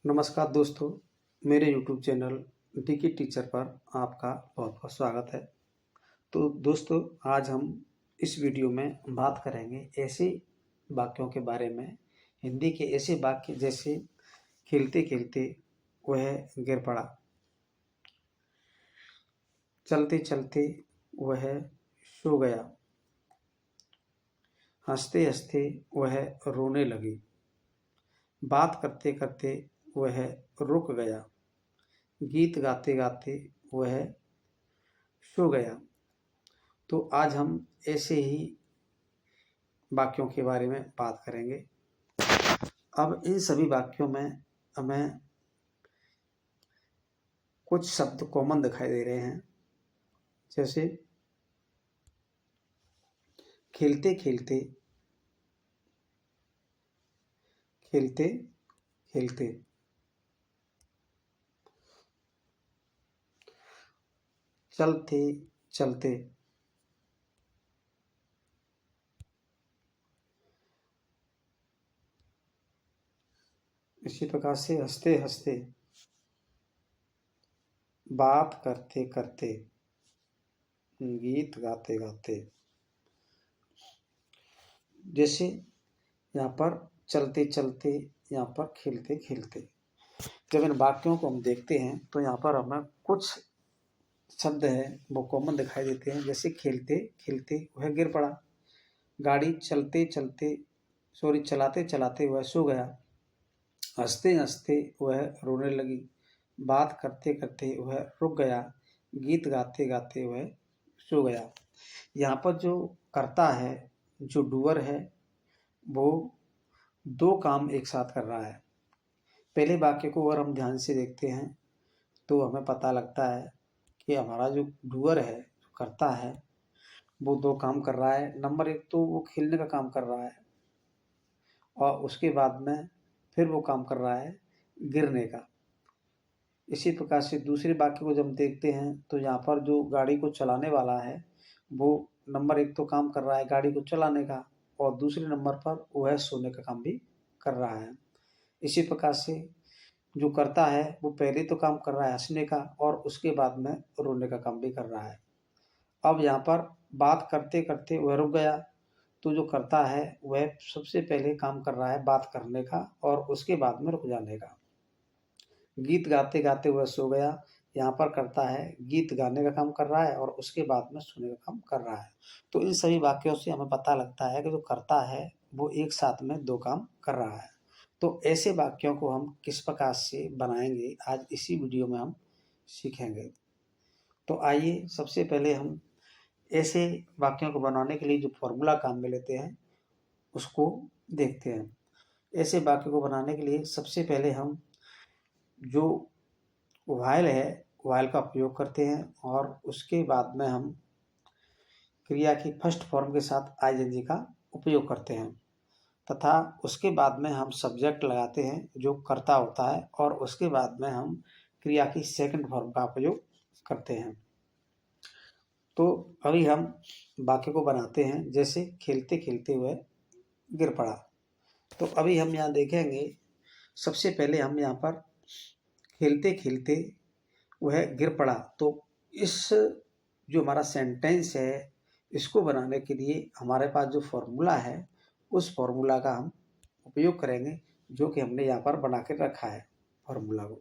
नमस्कार दोस्तों, मेरे यूट्यूब चैनल डीके टीचर पर आपका बहुत बहुत स्वागत है। तो दोस्तों, आज हम इस वीडियो में बात करेंगे ऐसे वाक्यों के बारे में, हिंदी के ऐसे वाक्य जैसे खेलते खेलते वह गिर पड़ा, चलते चलते वह सो गया, हंसते हंसते वह रोने लगी, बात करते करते वह रुक गया, गीत गाते गाते वह सो गया। तो आज हम ऐसे ही वाक्यों के बारे में बात करेंगे। अब इन सभी वाक्यों में हमें कुछ शब्द कॉमन दिखाई दे रहे हैं, जैसे खेलते खेलते, खेलते खेलते, चलते चलते, इसी प्रकार से हंसते हंसते, बात करते करते, गीत गाते गाते। जैसे यहाँ पर चलते चलते, यहाँ पर खेलते खेलते। जब इन वाक्यों को हम देखते हैं तो यहाँ पर हमें कुछ शब्द है वो कॉमन दिखाई देते हैं, जैसे खेलते खेलते वह गिर पड़ा, गाड़ी चलाते चलाते वह सो गया, हंसते हंसते वह रोने लगी, बात करते करते वह रुक गया, गीत गाते गाते वह सो गया। यहाँ पर जो करता है, जो डूअर है, वो दो काम एक साथ कर रहा है। पहले वाक्य को अगर हम ध्यान से देखते हैं तो हमें पता लगता है कि हमारा जो डूअर है, जो करता है, वो दो काम कर रहा है। नंबर एक तो वो खेलने का काम कर रहा है और उसके बाद में फिर वो काम कर रहा है गिरने का। इसी प्रकार से दूसरे वाक्य को जब हम देखते हैं तो यहाँ पर जो गाड़ी को चलाने वाला है, वो नंबर एक तो काम कर रहा है गाड़ी को चलाने का, और दूसरे नंबर पर वह सोने का काम भी कर रहा है। इसी प्रकार से जो करता है वो पहले तो काम कर रहा है हंसने का, और उसके बाद में रोने का काम भी कर रहा है। अब यहाँ पर बात करते करते वह रुक गया, तो जो करता है वह सबसे पहले काम कर रहा है बात करने का और उसके बाद में रुक जाने का। गीत गाते गाते वह सो गया, यहाँ पर करता है गीत गाने का काम कर रहा है और उसके बाद में सोने का काम कर रहा है। तो इन सभी वाक्यों से हमें पता लगता है कि जो करता है वो एक साथ में दो काम कर रहा है। तो ऐसे वाक्यों को हम किस प्रकार से बनाएंगे, आज इसी वीडियो में हम सीखेंगे। तो आइए सबसे पहले हम ऐसे वाक्यों को बनाने के लिए जो फॉर्मूला काम में लेते हैं उसको देखते हैं। ऐसे वाक्य को बनाने के लिए सबसे पहले हम जो व्हाइल है, व्हाइल का प्रयोग करते हैं, और उसके बाद में हम क्रिया की फर्स्ट फॉर्म के साथ आईएनजी का उपयोग करते हैं, तथा उसके बाद में हम सब्जेक्ट लगाते हैं जो कर्ता होता है, और उसके बाद में हम क्रिया की सेकंड फॉर्म का उपयोग करते हैं। तो अभी हम वाक्य को बनाते हैं, जैसे खेलते खेलते हुए गिर पड़ा। तो अभी हम यहाँ देखेंगे, सबसे पहले हम यहाँ पर खेलते खेलते वह गिर पड़ा, तो इस जो हमारा सेंटेंस है इसको बनाने के लिए हमारे पास जो फॉर्मूला है उस फॉर्मूला का हम उपयोग करेंगे, जो कि हमने यहाँ पर बना के रखा है फॉर्मूला को।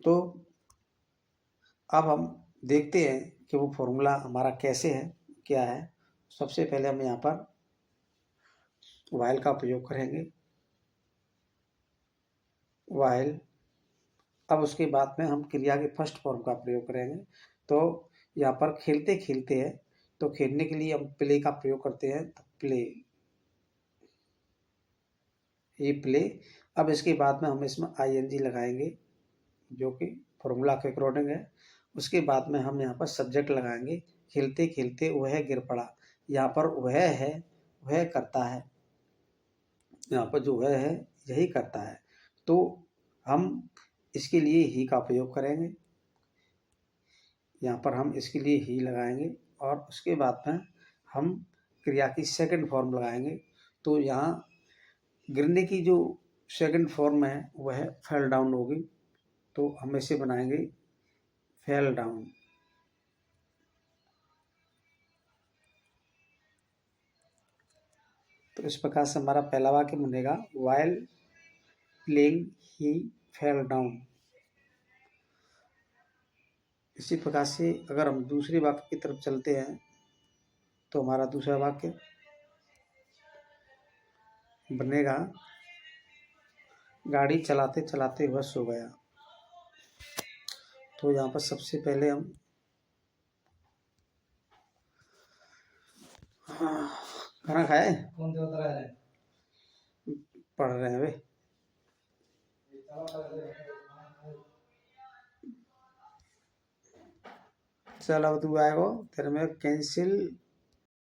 तो अब हम देखते हैं कि वो फॉर्मूला हमारा कैसे है, क्या है। सबसे पहले हम यहाँ पर व्हाइल का प्रयोग करेंगे, व्हाइल। अब उसके बाद में हम क्रिया के फर्स्ट फॉर्म का प्रयोग करेंगे। तो यहाँ पर खेलते खेलते है, तो खेलने के लिए हम प्ले का प्रयोग करते हैं, तो प्ले, ये प्ले। अब इसके बाद में हम इसमें आईएनजी लगाएंगे जो कि फॉर्मूला के अकॉर्डिंग है। उसके बाद में हम यहाँ पर सब्जेक्ट लगाएंगे, खेलते खेलते वह गिर पड़ा। यहाँ पर वह है, वह करता है, यहाँ पर जो वह है यही करता है, तो हम इसके लिए ही का प्रयोग करेंगे। यहाँ पर हम इसके लिए ही लगाएंगे, और उसके बाद में हम क्रिया की सेकंड फॉर्म लगाएंगे। तो यहाँ गिरने की जो सेकंड फॉर्म है वह फेल डाउन होगी, तो हम इसे बनाएंगे फेल डाउन। तो इस प्रकार से हमारा पहला वाक्य बनेगा वाइल प्लेइंग ही फेल डाउन। इसी प्रकार से अगर हम दूसरे वाक्य की तरफ चलते हैं तो हमारा दूसरा वाक्य बनेगा गाड़ी चलाते चलाते वह सो गया। तो यहाँ पर सबसे पहले हम खाना खाए, कौन से उतरा है, पढ़ रहे हैं वे। चल अब तू आएगो तेरे में कैंसिल